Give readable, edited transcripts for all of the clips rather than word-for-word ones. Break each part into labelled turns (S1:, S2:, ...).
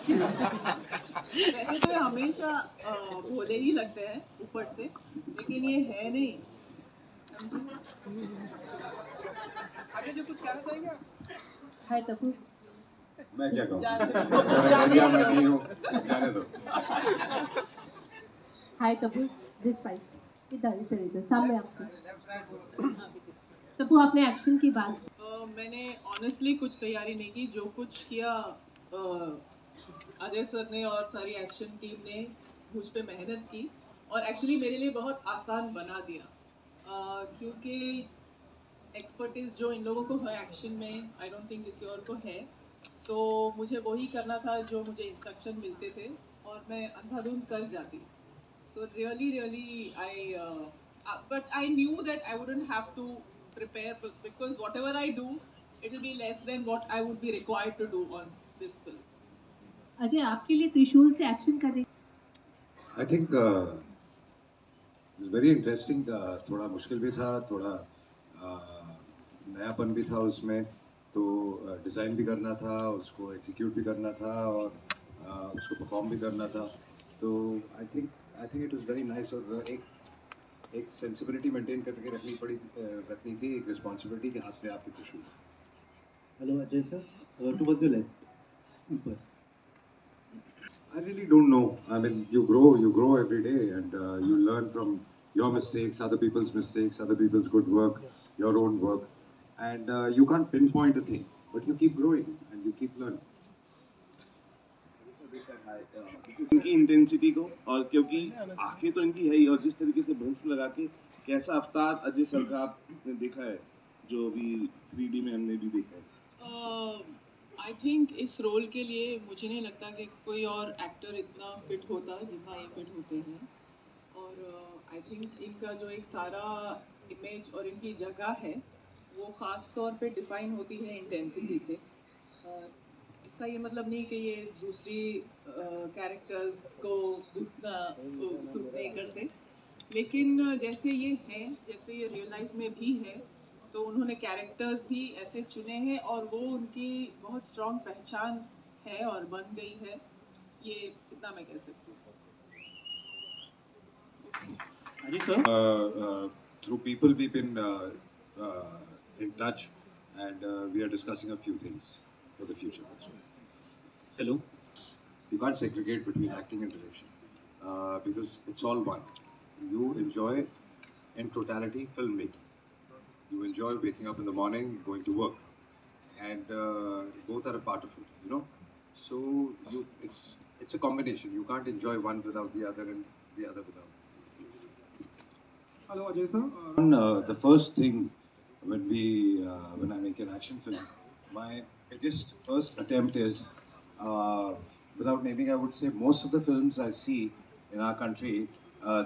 S1: वैसे तो ये हमेशा भोले ही लगते हैं ऊपर से, लेकिन ये है नहीं। आगे जो कुछ कहना चाहेंगे आप?
S2: हाय तब्बू,
S3: मैं क्या कहूँ?
S1: जाने दो।
S3: मैं नहीं हूँ, जाने दो।
S2: हाय तब्बू, दिस साइड इधर सामने आपको। तब्बू, आपने एक्शन की बात
S1: मैंने ऑनेस्टली कुछ तैयारी नहीं की। जो कुछ किया अजय सर ने और सारी एक्शन टीम ने मुझ पे मेहनत की, और एक्चुअली मेरे लिए बहुत आसान बना दिया, क्योंकि एक्सपर्टीज जो इन लोगों को है एक्शन में, आई डोंट थिंक किसी और को है। तो मुझे वही करना था जो मुझे इंस्ट्रक्शन मिलते थे, और मैं अंधाधुंध कर जाती। So really, but I knew that I wouldn't have to prepare, because whatever I do, it will be less than what I would be required to do on this film.
S2: Ajay, आपके लिए त्रिशूल से एक्शन करने
S3: I think it's very interesting. थोड़ा मुश्किल भी था, थोड़ा नयापन भी था उसमें, तो डिज़ाइन भी करना था, उसको एग्जीक्यूट भी करना था, और उसको परफॉर्म भी करना था। तो I think it was very nice. और एक सेंसिबिलिटी मेंटेन करके रखनी थी, एक रिस्पॉन्सिबिलिटी के हाथ में आपके त्रिशूल।
S4: Hello Ajay sir, towards your left, ऊपर।
S3: I really don't know. I mean, you grow every day, and you learn from your mistakes, other people's mistakes, other people's good work, your own work, and you can't pinpoint a thing, but you keep growing and you keep learning.
S5: इनकी intensity को, और क्योंकि आंखें तो इनकी है ही, और जिस तरीके से भंस लगा के कैसा अवतार अजय सर का आपने देखा है, जो अभी 3D में हमने भी देखा है।
S1: आई थिंक इस रोल के लिए मुझे नहीं लगता कि कोई और एक्टर इतना फिट होता जितना ये फिट होते हैं। और आई थिंक इनका जो एक सारा इमेज और इनकी जगह है, वो ख़ास तौर पे डिफाइन होती है इंटेंसिटी से। इसका ये मतलब नहीं कि ये दूसरी कैरेक्टर्स को उतना सूट नहीं करते, लेकिन जैसे ये हैं, जैसे ये रियल लाइफ में भी है, तो उन्होंने कैरेक्टर्स भी ऐसे चुने हैं, और वो उनकी बहुत स्ट्रॉन्ग पहचान है और बन गई है। ये इतना मैं कह सकती
S3: हूँ। Through people we've been in touch, and we are discussing a few things for the future.
S4: Hello.
S3: You can't segregate between acting and direction, because it's all one. You enjoy in totality filmmaking. You enjoy waking up in the morning, going to work, and both are a part of it, you know. So it's a combination. You can't enjoy one without the other, and the other without.
S6: Hello, Ajay sir.
S3: The first thing when I make an action film, my biggest first attempt is, without naming, I would say most of the films I see in our country,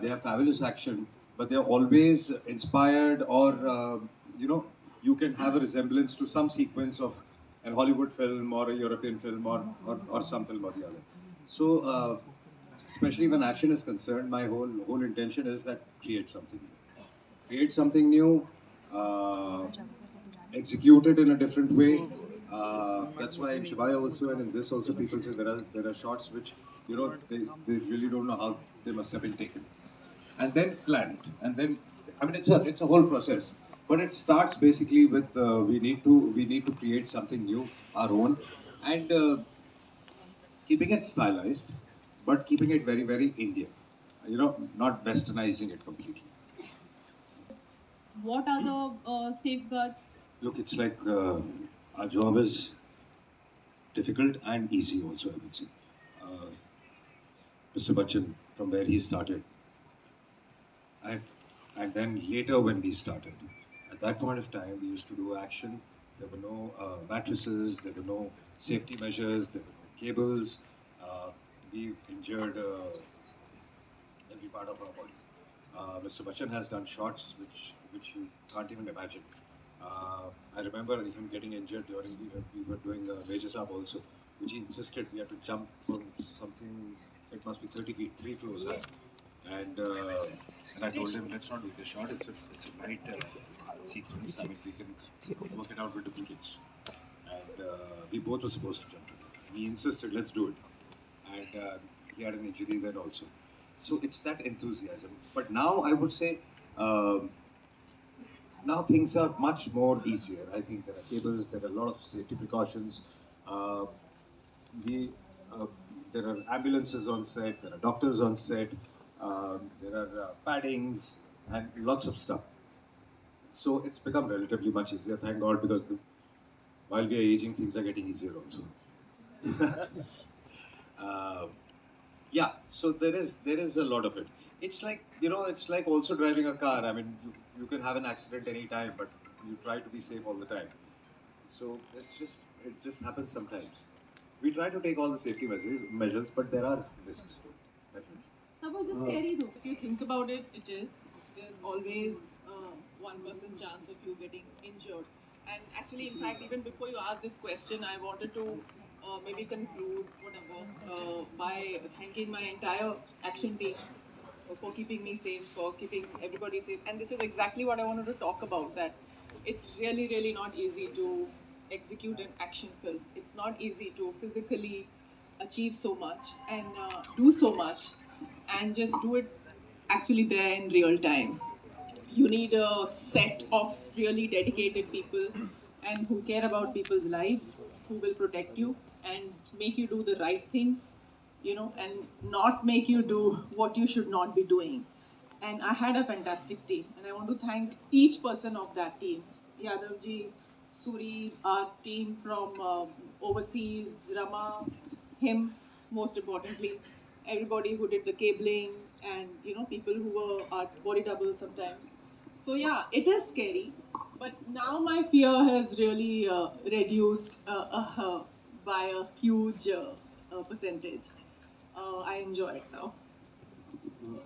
S3: they have fabulous action, but they're always inspired, or you can have a resemblance to some sequence of a Hollywood film or a European film, or some film or the other. So especially when action is concerned, my whole intention is that create something new, execute it in a different way. That's why in Shivaya also, and in this also, people say there are shots which they really don't know how they must have been taken, and then planned, and then I mean it's a whole process. But it starts basically with we need to create something new, our own, and keeping it stylized, but keeping it very, very Indian. Not westernizing it completely.
S2: What are the safeguards?
S3: Look, it's like our job is difficult and easy also, I would say. Mr. Bachchan, from where he started, and then later when we started, at that point of time, we used to do action. There were no mattresses, there were no safety measures, there were no cables. We've injured every part of our body. Mr. Bachchan has done shots which you can't even imagine. I remember him getting injured during we were doing Major Saab also, which he insisted we had to jump from something, it must be 30 feet, 3 floors high. And I told him, let's not do this shot, it's a night sequence. I mean, we can work it out with duplicates. And we both were supposed to jump. He insisted, let's do it. and he had an injury then also. So it's that enthusiasm. But now I would say um, now things are much more easier. I think there are cables, there are a lot of safety precautions. Uh, we there are ambulances on set, there are doctors on set, there are paddings and lots of stuff. So it's become relatively much easier, thank God, because while we are aging, things are getting easier also. uh, yeah, so there is a lot of it. It's like, it's like also driving a car. I mean, you can have an accident any time, but you try to be safe all the time. So it just happens sometimes. We try to take all the safety measures, but there are risks too. Definitely.
S2: Suppose it's scary though.
S1: If you think about it, it is. There's always 1% chance of you getting injured. And actually, in fact, even before you asked this question, I wanted to maybe conclude whatever by thanking my entire action team for keeping me safe, for keeping everybody safe. And this is exactly what I wanted to talk about, that it's really, really not easy to execute an action film. It's not easy to physically achieve so much and do so much and just do it actually there in real time. You need a set of really dedicated people and who care about people's lives, who will protect you and make you do the right things, and not make you do what you should not be doing. And I had a fantastic team, and I want to thank each person of that team. Yadavji, Suri, our team from overseas, Rama, him, most importantly, everybody who did the cabling, and people who were our body doubles sometimes. So yeah, it is scary, but now my fear has really reduced by a huge percentage. I enjoy it now.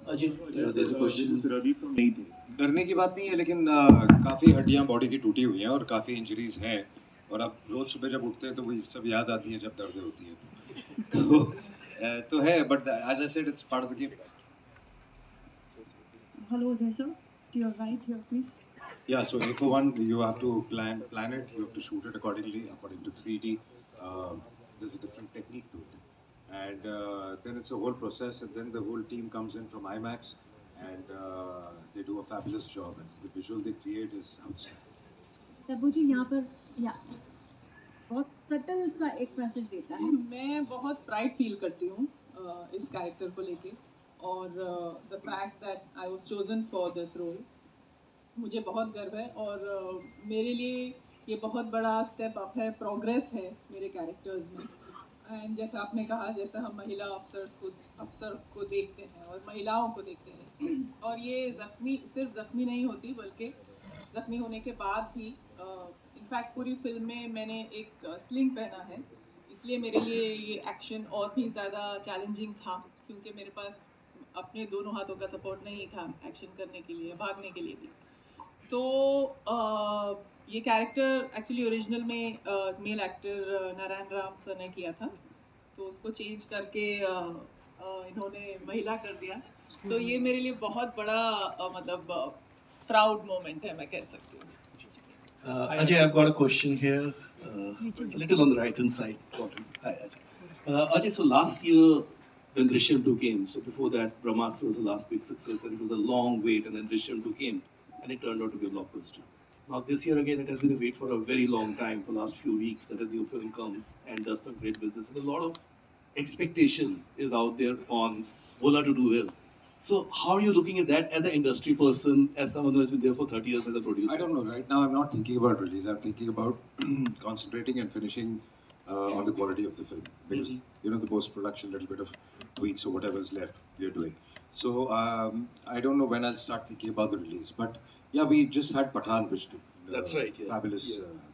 S4: Ajay,
S5: Yes,
S4: there's a question.
S5: this is Ravi from नहीं थे.
S3: डरने की बात नहीं है, लेकिन काफ़ी हड्डियां बॉडी की टूटी हुई हैं और काफ़ी इंजरीज हैं, और अब रोज सुबह जब उठते हैं तो वही सब याद आती है जब दर्द होती है तो है, but as I said, it's part of the game.
S6: Hello, Ajay sir. To your right here, please.
S3: Yeah, so A for one, you have to plan it, you have to shoot it accordingly, according to 3D. There's a different technique to it. And then it's a whole process, and then the whole team comes in from IMAX, and they do a fabulous job. And the visual they create is outstanding.
S2: Tabu ji यहाँ पर या बहुत subtle सा एक message देता है.
S1: मैं बहुत प्राइड फील करती हूँ इस कैरेक्टर को लेके, और the fact that I was chosen for this role, मुझे बहुत गर्व है. और मेरे लिए ये बहुत बड़ा स्टेप अप है, प्रोग्रेस है मेरे कैरेक्टर्स में. एंड जैसा आपने कहा, जैसा हम महिला अफसर को देखते हैं और महिलाओं को देखते हैं, और ये सिर्फ ज़ख्मी नहीं होती, बल्कि ज़ख्मी होने के बाद भी, इनफैक्ट पूरी फिल्म में मैंने एक स्लिंग पहना है, इसलिए मेरे लिए ये एक्शन और भी ज़्यादा चैलेंजिंग था, क्योंकि मेरे पास अपने दोनों हाथों का सपोर्ट नहीं था एक्शन करने के लिए, भागने के लिए भी. तो ये कैरेक्टर एक्चुअली ओरिजिनल में male actor Narayan Ram sir ने किया था, तो उसको चेंज करके इन्होंने महिला कर दिया. तो ये मेरे लिए बहुत बड़ा मतलब प्राउड मोमेंट है, मैं कह सकती हूँ.
S4: Ajay, I've got a question here, a little on the right hand side. Hi, Ajay. Ajay, so last year when Drishyam 2 came, so before that, Brahmastra was the last big success, and it was a long wait, and then Drishyam 2 came, and it turned out to be a blockbuster. Now this year again, it has been a wait for a very long time, for the last few weeks, that a new film comes and does some great business, and a lot of expectation is out there on Bhoola to do well. So how are you looking at that as an industry person, as someone who has been there for 30 years as a producer?
S3: I don't know. Right now, I'm not thinking about release. I'm thinking about concentrating and finishing on the quality of the film. Because, the post-production, little bit of tweaks or whatever is left, we are doing. So, I don't know when I'll start thinking about the release. But, yeah, we just had Pathan, which did
S4: That's right, yeah.
S3: fabulous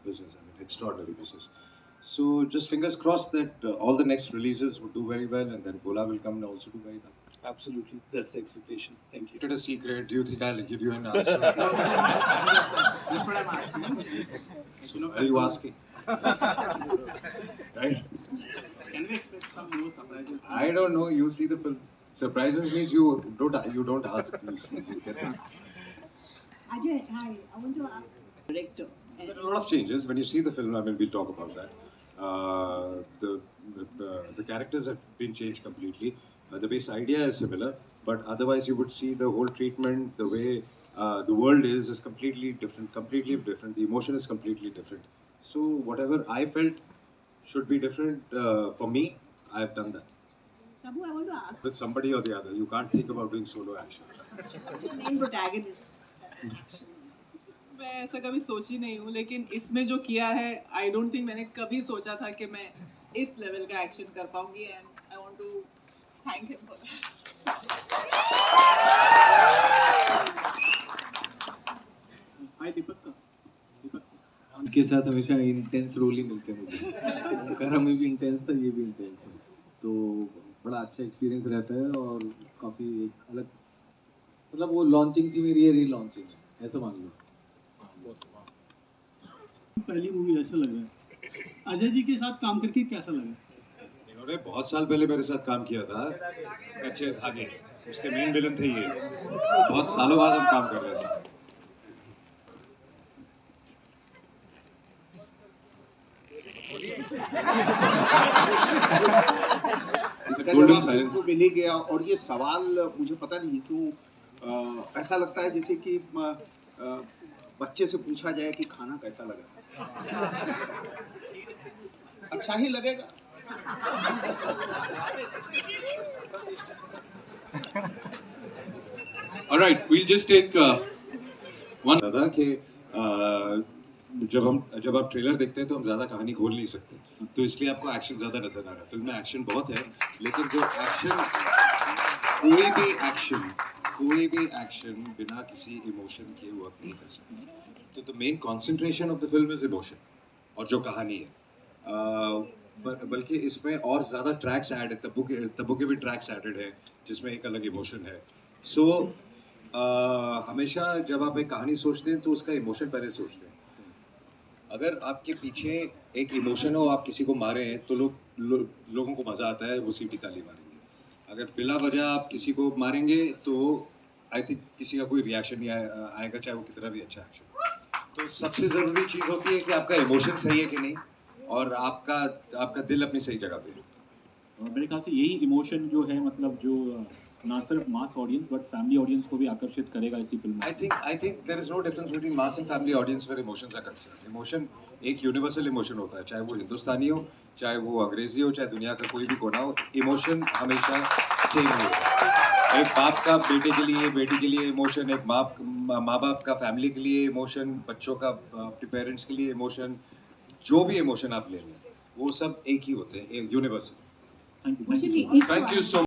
S3: business. I mean, extraordinary business. So, just fingers crossed that all the next releases would do very well, and then Bhoola will come and also do very well.
S4: Absolutely, that's the expectation. Thank you.
S3: Keep it a secret. Do you think I'll give you an answer?
S1: That's what I'm asking.
S3: So, are you asking? Right?
S1: Can we expect some more surprises?
S3: I don't know. You see the film. Surprises means you don't ask. You see. You get it.
S2: Ajay, hi. I want to ask director.
S3: There are a lot of changes when you see the film. I mean, we'll talk about that. The characters have been changed completely. The base idea is similar, but otherwise you would see the whole treatment, the way the world is completely different. Completely different. The emotion is completely different. So whatever I felt should be different for me, I have done that.
S2: Tabbu, I want to ask.
S3: With somebody or the other, you can't think about doing solo action.
S2: Main protagonist.
S1: मैं ऐसा कभी सोची नहीं हूँ, लेकिन इसमें जो किया है, आई डोंट थिंक मैंने कभी सोचा था कि मैं इस लेवल का एक्शन कर पाऊंगी, and I want to thank him for that.
S7: Hi Deepak sir. उनके साथ हमेशा इंटेंस रोल ही मिलते हैं मुझे। उनका में भी इंटेंस था, ये भी इंटेंस है, तो बड़ा अच्छा एक्सपीरियंस रहता है और काफ़ी एक अलग, मतलब वो लॉन्चिंग थी मेरी, ये री लॉन्चिंग है, ऐसा मान लो।
S8: पहली मूवी ऐसा लग रहा है। अजय जी के साथ काम करके कैसा लगा?
S3: इन्होंने बहुत साल पहले मेरे साथ काम किया था, अच्छे धागे, उसके मेन विलन थे ये। बहुत सालों बाद हम काम कर रहे थे।
S9: इसका जवाब मुझको मिल ही गया, और ये सवाल मुझे पता नहीं क्यों ऐसा लगता है जैसे कि बच्चे से पूछा जाए कि खाना कैसा लगा। अच्छा ही लगेगा।
S7: All right, we'll just take one.
S3: दादा कि जब आप ट्रेलर देखते हैं तो हम ज्यादा कहानी खोल नहीं सकते, तो इसलिए आपको एक्शन ज्यादा नजर आ रहा है। फिल्म में एक्शन बहुत है, लेकिन जो एक्शन, कोई भी एक्शन बिना किसी इमोशन के वर्क नहीं कर सकता। तो the main concentration of the film is emotion और जो कहानी है। बल्कि इसमें और ज़्यादा ट्रैक्स ऐड है, तब्बू के भी ट्रैक्स एडेड है जिसमें एक अलग इमोशन है। सो हमेशा जब आप एक कहानी सोचते हैं तो उसका इमोशन पहले सोचते हैं। अगर आपके पीछे एक इमोशन हो, आप किसी को मारे हैं तो लोगों को मज़ा आता है, वो सीटी ताली मारेंगे। अगर बिला वजह आप किसी को मारेंगे तो आई थिंक किसी का कोई रिएक्शन नहीं आएगा, चाहे वो कितना भी अच्छा एक्शन। तो सबसे ज़रूरी चीज़ होती है कि आपका इमोशन सही है कि नहीं, और आपका दिल अपनी सही जगह पे है।
S10: मेरे ख्याल से यही इमोशन जो है, मतलब जो ना सिर्फ mass audience but family audience को भी आकर्षित करेगा इसी फिल्म में।
S3: I think there is no difference between mass and family audience where emotions are concerned. Emotion एक यूनिवर्सल इमोशन होता है, चाहे वो हिंदुस्तानी हो, चाहे वो अंग्रेजी हो, चाहे दुनिया का कोई भी कोना हो, इमोशन हमेशा सेम होता है। एक बाप का बेटे के लिए, बेटी के लिए इमोशन, एक माँ बाप का फैमिली के लिए इमोशन, बच्चों का अपने पेरेंट्स के लिए इमोशन, जो भी इमोशन आप ले लें वो सब एक ही होते हैं, universal.
S10: Thank you
S2: Actually,
S3: thank you so